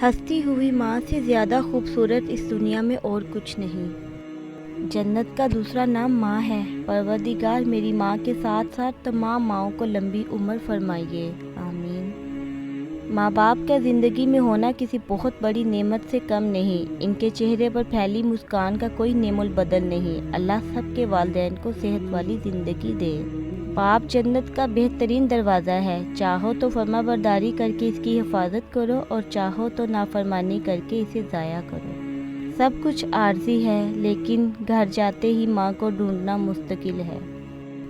ہنستی ہوئی ماں سے زیادہ خوبصورت اس دنیا میں اور کچھ نہیں۔ جنت کا دوسرا نام ماں ہے۔ پروردگار میری ماں کے ساتھ ساتھ تمام ماؤں کو لمبی عمر فرمائیے، آمین۔ ماں باپ کا زندگی میں ہونا کسی بہت بڑی نعمت سے کم نہیں۔ ان کے چہرے پر پھیلی مسکان کا کوئی نعم البدل نہیں۔ اللہ سب کے والدین کو صحت والی زندگی دے۔ باپ جنت کا بہترین دروازہ ہے۔ چاہو تو فرما برداری کر کے اس کی حفاظت کرو اور چاہو تو نافرمانی کر کے اسے ضائع کرو۔ سب کچھ عارضی ہے، لیکن گھر جاتے ہی ماں کو ڈھونڈنا مستقل ہے۔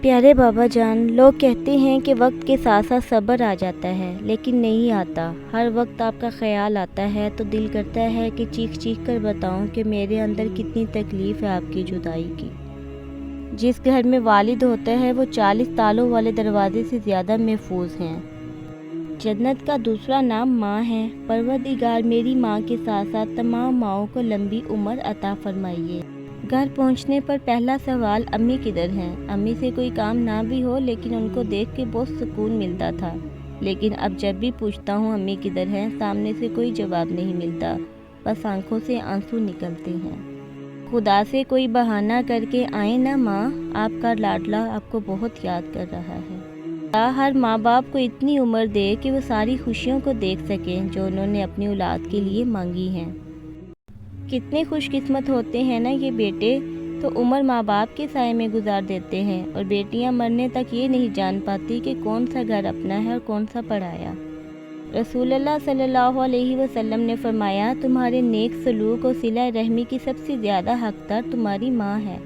پیارے بابا جان، لوگ کہتے ہیں کہ وقت کے ساتھ ساتھ صبر آ جاتا ہے، لیکن نہیں آتا۔ ہر وقت آپ کا خیال آتا ہے تو دل کرتا ہے کہ چیخ چیخ کر بتاؤں کہ میرے اندر کتنی تکلیف ہے آپ کی جدائی کی۔ جس گھر میں والد ہوتا ہے وہ 40 تالوں والے دروازے سے زیادہ محفوظ ہیں۔ جنت کا دوسرا نام ماں ہے۔ پروردگار میری ماں کے ساتھ ساتھ تمام ماؤں کو لمبی عمر عطا فرمائیے۔ گھر پہنچنے پر پہلا سوال امی کدھر ہیں؟ امی سے کوئی کام نہ بھی ہو لیکن ان کو دیکھ کے بہت سکون ملتا تھا، لیکن اب جب بھی پوچھتا ہوں امی کدھر ہیں، سامنے سے کوئی جواب نہیں ملتا، بس آنکھوں سے آنسو نکلتے ہیں۔ خدا سے کوئی بہانہ کر کے آئیں نا ماں، آپ کا لاڈلا آپ کو بہت یاد کر رہا ہے۔ خدا ہر ماں باپ کو اتنی عمر دے کہ وہ ساری خوشیوں کو دیکھ سکیں جو انہوں نے اپنی اولاد کے لیے مانگی ہیں۔ کتنے خوش قسمت ہوتے ہیں نا یہ بیٹے، تو عمر ماں باپ کے سائے میں گزار دیتے ہیں، اور بیٹیاں مرنے تک یہ نہیں جان پاتی کہ کون سا گھر اپنا ہے اور کون سا پرایا۔ رسول اللہ صلی اللہ علیہ وسلم نے فرمایا، تمہارے نیک سلوک اور صلہ رحمی کی سب سے زیادہ حقدار تمہاری ماں ہے۔